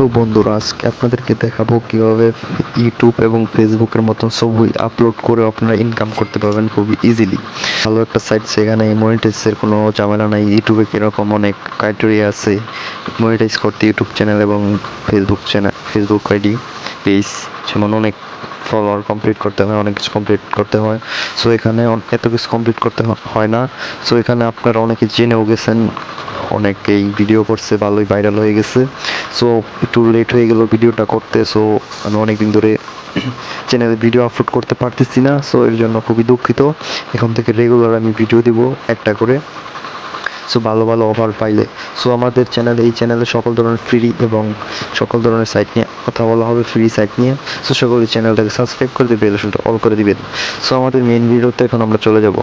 তো বন্ধুরা, আজকে আপনাদেরকে দেখাবো কিভাবে ইউটিউব এবং ফেসবুকের মতো ছবি আপলোড করে আপনারা ইনকাম করতে পারবেন খুবই ইজিলি। ভালো একটা সাইট, সেখানে মনিটাইজের কোনো ঝামেলা নাই। ইউটিউবে কীরকম অনেক ক্রাইটেরিয়া আছে মনিটাইজ করতে, ইউটিউব চ্যানেল এবং ফেসবুক আইডি পেজ, যেমন অনেক ফলোয়ার কমপ্লিট করতে হয়, অনেক কিছু কমপ্লিট করতে হয়। সো এখানে এত কিছু কমপ্লিট করতে হয় না। সো এখানে আপনারা অনেকে জেনেও গেছেন, অনেকেই ভিডিও করছে, ভালোই ভাইরাল হয়ে গেছে। সো একটু লেট হয়ে গেল ভিডিওটা করতে। সো আমি অনেকদিন ধরে চ্যানেলে ভিডিও আপলোড করতে পারতেছি না। সো এর জন্য খুবই দুঃখিত। এখন থেকে রেগুলার আমি ভিডিও দিব একটা করে। সো ভালো ভালো অফার পাইলে সো আমাদের এই চ্যানেলে সকল ধরনের ফ্রি এবং সকল ধরনের সাইট নিয়ে কথা বলা হবে, ফ্রি সাইট নিয়ে। সো সকলে চ্যানেলটাকে সাবস্ক্রাইব করে দেবে, বেল আইকনটা অল করে দিবেন। সো আমাদের মেইন ভিডিওতে এখন আমরা চলে যাব।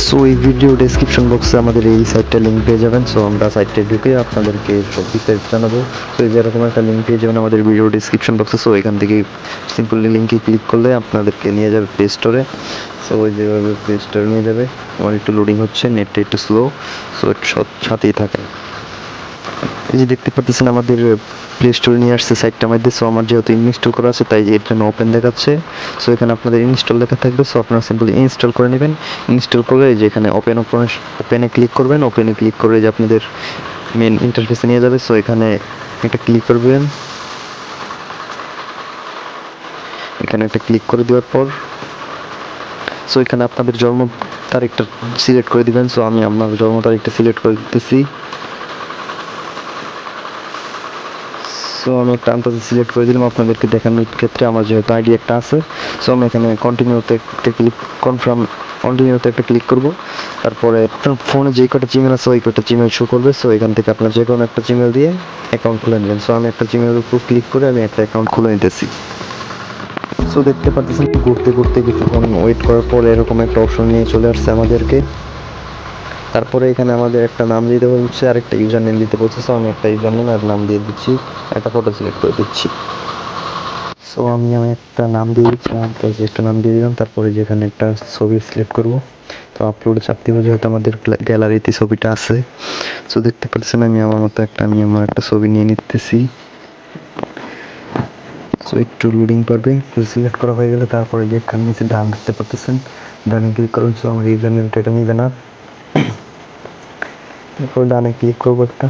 সো এই ভিডিও ডেসক্রিপশন বক্সে আমাদের এই সাইটটার লিঙ্ক পেয়ে যাবেন। সো আমরা সাইটে ঢুকে আপনাদেরকে সব বিস্তারিত জানাবো। তো যেরকম একটা লিঙ্ক পেয়ে যাবেন আমাদের ভিডিও ডেসক্রিপশন বক্সে। সো এখান থেকে সিম্পলি লিঙ্কে ক্লিক করলে আপনাদেরকে নিয়ে যাবে প্লে স্টোরে। সো ওই যেভাবে প্লে স্টোরে নিয়ে যাবে। আমার একটু লোডিং হচ্ছে, নেটটা একটু স্লো। সো একটু সাথেই থাকে। এই যে দেখতে পাচ্ছেন আমাদের প্লে স্টোরে নিয়ে আসছে সাইটটার মধ্যে। সো আমার যেহেতু ইনস্টল করা আছে, তাই এর জন্য ওপেন দেখাচ্ছে। সো এখানে আপনাদের ইনস্টল লেখা থাকবে। সো আপনারা সিম্পলি ইনস্টল করে নেবেন। ইনস্টল করে যে এখানে ওপেনে ক্লিক করবেন। ওপেনে ক্লিক করে যে আপনাদের মেন ইন্টারফেসে নিয়ে যাবে। সো এখানে একটা ক্লিক করবেন। এখানে একটা ক্লিক করে দেওয়ার পর সো এখানে আপনাদের জন্ম তারিখটা সিলেক্ট করে দিবেন। সো আমি আপনার জন্ম তারিখটা সিলেক্ট করে দিতেছি। সো আমি একটা আন্দাজে সিলেক্ট করে দিলাম আপনাদেরকে দেখানোর ক্ষেত্রে। আমার যেহেতু আইডি একটা আছে, সো আমি এখানে কন্টিনিউতে একটা ক্লিক করব। তারপরে আপনার ফোনে যে কটা জিমেল আছে ওই কটা জিমেল শো করবে। সো এখান থেকে আপনার যে কোনো একটা জিমেল দিয়ে অ্যাকাউন্ট খুলে নেবেন। সো আমি একটা জিমেলের উপর ক্লিক করে আমি একটা অ্যাকাউন্ট খুলে নিতেছি। সো দেখতে পাচ্ছেন ঘুরতে ঘুরতে কিছুক্ষণ ওয়েট করার পর এরকম একটা অপশন নিয়ে চলে আসছে আমাদেরকে। তারপরে এখানে আমাদের একটা নাম দিতে বলছে আর একটা ইউজার নেম দিতে বলছে। সো আমি একটা ইউজার নেম আর নাম দিয়ে দিচ্ছি, একটা ফটো সিলেক্ট করে দিচ্ছি। সো আমি একটা নাম দিয়ে দিচ্ছি, একটা নাম দিয়ে দিলাম। তারপরে যেখানে একটা ছবি সিলেক্ট করব। তো আপলোডে চাপ দিব, যেহেতু আমাদের গ্যালারিতে ছবিটা আছে। সো দেখতে পাচ্ছেন আমি আমার একটা ছবি নিয়ে নিতেছি। সো একটু লোডিং পারবে। সিলেক্ট করা হয়ে গেলে তারপরে যে এখানে নিচে ডান দেখতে পাচ্ছেন, ডানে ক্লিক করুন। সো আমার ইউজার নেমটা এটা নিবে না। তারপর ডানে ক্লিক করবো একটা,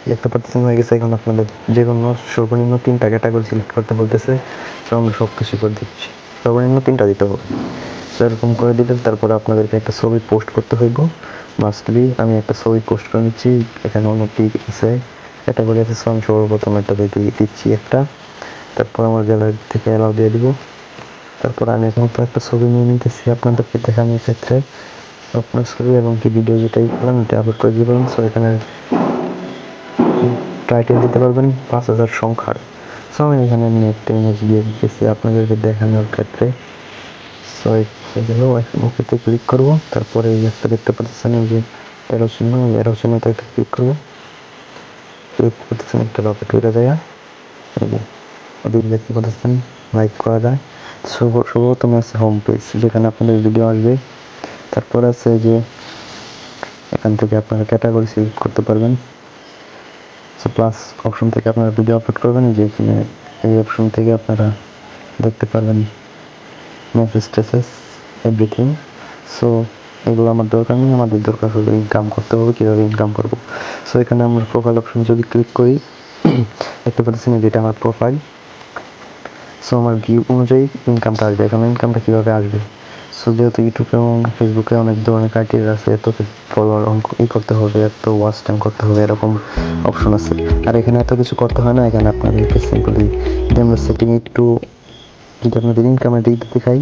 দেখতে পাচ্ছেন হয়ে গেছে। এখন আপনাদের যে কোনো সর্বনিম্ন 3টা ক্যাটাগরি সিলেক্ট করতে বলতেছে। তো আমরা সব কিছু করে দিচ্ছি, সর্বনিম্ন 3টা দিতে হবে। সেরকম করে দিলে তারপরে আপনাদেরকে একটা ছবি পোস্ট করতে হইব মাস্টলি। আমি একটা ছবি পোস্ট করে নিচ্ছি। এখানে অনেকটি আছে, ক্যাটাগরি আছে। সো আমি সর্বপ্রথম একটা দিচ্ছি একটা। তারপর আমার গ্যালারি থেকে অ্যালাউ দিয়ে দিব। তারপর আমি এখন একটা ছবি নিয়ে নিতেছি আপনাদেরকে দেখানোর ক্ষেত্রে। আপনার ছবি এবং কি ভিডিও যেটাই করলাম এটা আপলোড করে দিবেন। সো এখানে টাইটেল দিতে পারবেন 5000 সংখ্যার। সো আমি এখানে একটা ইমেজ দিয়ে দিতেছি আপনাদেরকে দেখানোর ক্ষেত্রে। সো এগুলো ওকেতে ক্লিক করবো। তারপরে এই একটা দেখতে পাচ্ছেন এই যে এরো চিহ্নতে একটা ক্লিক করবো। ক্লিক করতেছেন একটা রকেট উড়ে যায়। এই যে ওদিকে দেখতে পাচ্ছেন লাইক করা যায়। সর্বপ্রথম আছে হোম পেজ, যেখানে আপনাদের ভিডিও আসবে। তারপর আছে যে এখান থেকে আপনারা ক্যাটাগরি সিলেক্ট করতে পারবেন। সো প্লাস অপশন থেকে আপনারা ভিডিও আপলোড করবেন। যেখানে এই অপশন থেকে আপনারা দেখতে পারবেন স্ট্যাটাস এভরিথিং। সো এগুলো আমার দরকার নেই, আমাদের দরকার হলো ইনকাম করতে হবে, কীভাবে ইনকাম করব। সো এখানে আমরা প্রোফাইল অপশন যদি ক্লিক করি, দেখতে পাচ্ছেন যেটা আমার প্রোফাইল। সো আমার ভিউ অনুযায়ী ইনকামটা আসবে। এখন ইনকামটা কীভাবে আসবে? সো যেহেতু ইউটিউবে এবং ফেসবুকে অনেক ধরনের ক্রাইটেরিয়া আছে, এত ফলোয়ার করতে হবে, এত ওয়াচ টাইম করতে হবে, এরকম অপশন আছে। আর এখানে এত কিছু করতে হয় না। এখানে আপনাদেরকে সিম্পলি যদি আমরা সেটিং একটু যদি আপনাদের ইনকামের দিক দিতে দেখাই,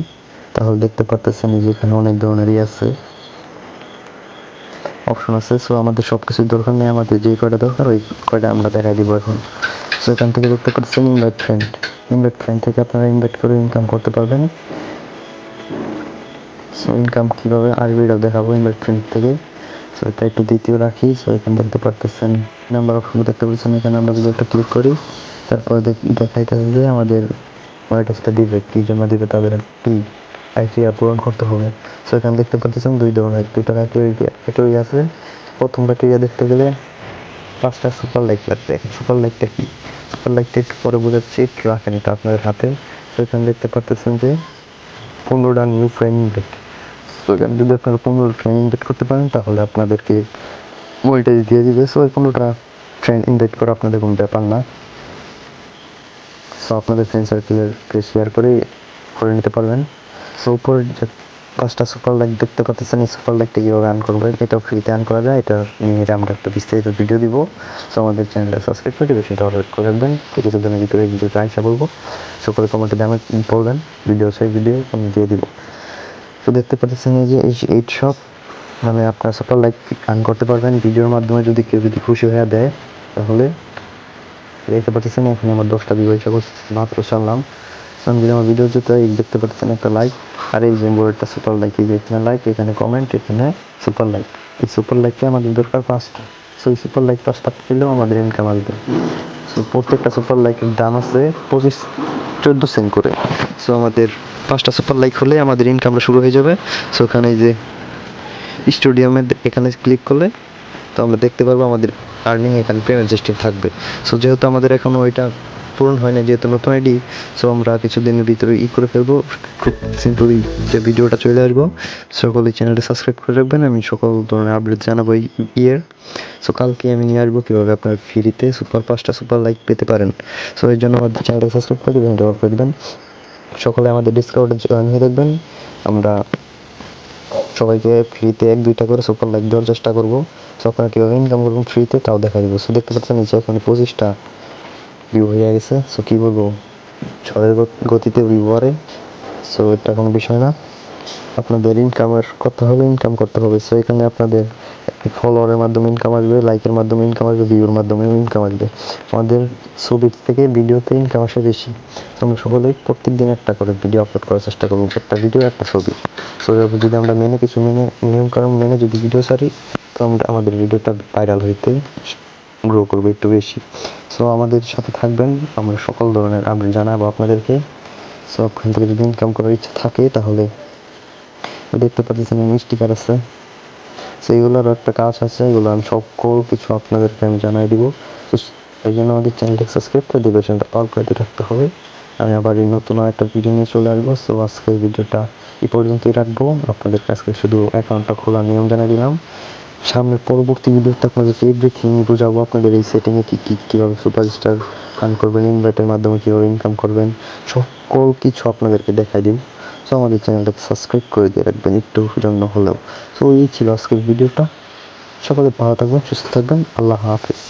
তাহলে দেখতে পারতেছেন যে এখানে অনেক ধরনেরই আছে, অপশন আছে। সো আমাদের সব কিছুর দরকার নেই, আমাদের যে কয়টা দরকার ওই কয়টা আমরা দেখাই দিব এখন। সো এখান থেকে দেখতে পাচ্ছেন ইনভাইট ফ্রেন্ড থেকে আপনারা ইনভাইট করে ইনকাম করতে পারবেন। সো ইনকাম কীভাবে আসবে এটাও দেখাবো ইনভাইট ফ্রেন্ড থেকে। সো এটা একটু দ্বিতীয় রাখি। সো এখানে দেখতে পারতেছেন নাম্বার অপশন দেখতে পাচ্ছেন। এখানে আমরা যদি একটা ক্লিক করি, তারপরে দেখাইতে হবে যে আমাদের ওয়াইটাসটা দিবে, কী জন্য দিবে তাদের কি। ক্রাইটেরিয়া পূরণ করতে হবে। সো এখানে দেখতে পাচ্ছেন দুইটা ক্রাইটেরিয়া আছে। প্রথম ক্রাইটেরিয়া দেখতে গেলে 5টা সুপার লাইক লাগবে। সুপার লাইকটা কি? সুপার লাইকটা একটু পরে বোঝাচ্ছি, একটু রাখেন এটা আপনাদের হাতে। তো এখানে দেখতে পাচ্ছেন যে 15টা নিউ ফ্রেন্ড ইনভাইট। তো এখানে যদি আপনারা 15 ফ্রেন্ড ইনভাইট করতে পারেন তাহলে আপনাদেরকে মনিটাইজ দিয়ে দিবে। সো এই 15টা ফ্রেন্ড ইনভাইট করা আপনাদের কোনো ব্যাপার না। সো আপনাদের ফ্রেন্ড সার্কেলকে শেয়ার করে নিতে পারবেন। সো উপরে যে 5টা সুপার লাইক দেখতে পাচ্ছেন, এই সুপার লাইকটা কীভাবে আর্ন করবেন, এটাও ফ্রিতে আর্ন করা যায়। এটা নিয়ে আমরা একটা বিস্তারিত ভিডিও দিব। সো আমাদের চ্যানেলটা সাবস্ক্রাইব করে দেবেন, সেটা অর্ডার করে রাখবেন। কিছুদিনের ভিতরে ভিডিওটা আশা বলবো। সকলে কমেন্টে দামে বলবেন, ভিডিও আমি দিয়ে দিব। তো দেখতে পাচ্ছেন এই যে এই শপ মানে আপনার সুপার লাইক আর্ন করতে পারবেন ভিডিওর মাধ্যমে। যদি কেউ খুশি হয়ে দেয় তাহলে দেখতে পাচ্ছেন এখানে আমার 10টা ভিউ এসে মাত্র ছাড়লাম। আমি যদি আমার ভিডিও যেতে দেখতে পাচ্ছেন একটা লাইক, আর এই যে একটা সুপার লাইক, এই যে এখানে লাইক, এখানে কমেন্ট, এখানে সুপার লাইক। এই সুপার লাইকটা আমাদের দরকার 5টা। সো এই সুপার লাইক 5টা পেলেও আমাদের ইনকাম আসবে। সো প্রত্যেকটা সুপার লাইকের দাম আছে 14 সেন্ট করে। সো আমাদের 5টা সুপার লাইক হলে আমাদের ইনকামটা শুরু হয়ে যাবে। সো ওখানে এই যে স্টুডিয়ামে এখানে ক্লিক করলে তো আমরা দেখতে পারবো আমাদের আর্নিং এখানে পেমেন্ট সিস্টেম থাকবে। সো যেহেতু আমাদের এখনও ওইটা পূরণ হয় না, যেহেতু নতুন আইডি, সো আমরা কিছুদিনের ভিতরে করে ফেলবো। খুব সিম্পলি যে ভিডিওটা চলে আসবো। সকলে চ্যানেলটা সাবস্ক্রাইব করে রাখবেন। আমি সকল ধরনের আপডেট জানাবো ইয়ের। সো কালকে আমি নিয়ে আসবো কীভাবে আপনার ফ্রিতে 5টা সুপার লাইক পেতে পারেন। সো এর জন্য আমাদের চ্যানেলটা সাবস্ক্রাইব করে দেবেন, ডেভেলপ করে দেবেন। সকলে আমাদের ডিসকাউন্টে জয়েন হয়ে থাকবেন। আমরা সবাইকে ফ্রিতে 1-2টা করে সুপার লাইক দেওয়ার চেষ্টা করবো। সো আপনারা কীভাবে ইনকাম করবেন ফ্রিতে তাও দেখা দেবো। সো দেখতে পাচ্ছেন নিচে এখন 25টা ভিউ হয়ে গেছে। সো কী বলবো, ঝড়ের গতিতে ভিউ বাড়ে। সো এটা কোনো বিষয় না, আপনাদের ইনকাম করতে হবে। সো এখানে আপনাদের ফলোয়ারের মাধ্যমে ইনকাম আসবে, লাইকের মাধ্যমে ইনকাম আসবে, ভিউর মাধ্যমে ইনকাম আসবে। আমাদের ছবির থেকে ভিডিওতে ইনকাম আসে বেশি। আমরা সকলেই প্রত্যেক দিন একটা করে ভিডিও আপলোড করার চেষ্টা করবো, একটা ভিডিও একটা ছবি। সো যদি আমরা নিয়মকানুন মেনে যদি ভিডিও ছাড়ি তো আমাদের ভিডিওটা ভাইরাল হইতে গ্রো করবে একটু বেশি। সো আমাদের সাথে থাকবেন, আমরা সকল ধরনের আপডেট জানাবো আপনাদেরকে। সো ওখান থেকে যদি ইনকাম করার ইচ্ছা থাকে তাহলে দেখতে পাচ্ছেন স্টিকার আছে। সেইগুলোর একটা কাজ আছে, এগুলো আমি সকল কিছু আপনাদেরকে আমি জানাই দিব। এই জন্য আমাদের চ্যানেলটা সাবস্ক্রাইব করে দেবে, চ্যানেলটা অল করে রাখতে হবে। আমি আবার এই নতুন একটা ভিডিও নিয়ে চলে আসবো। সো আজকের ভিডিওটা এই পর্যন্তই রাখবো। আপনাদের কাছে শুধু অ্যাকাউন্টটা খোলার নিয়ম জানিয়ে দিলাম। সামনের পরবর্তী ভিডিওতে আপনাদেরকে এভরিথিং বুঝাবো, আপনাদের এই সেটিংয়ে কীভাবে সুপারস্টার আর্ন করবেন, ইনভাইটের মাধ্যমে কীভাবে ইনকাম করবেন, সকল কিছু আপনাদেরকে দেখাই দিন। সো আমাদের চ্যানেলটাকে সাবস্ক্রাইব করে দিয়ে রাখবেন একটু জন্য হলেও। সো এই ছিল আজকের ভিডিওটা। সকলে ভালো থাকবেন, সুস্থ থাকবেন। আল্লাহ হাফেজ।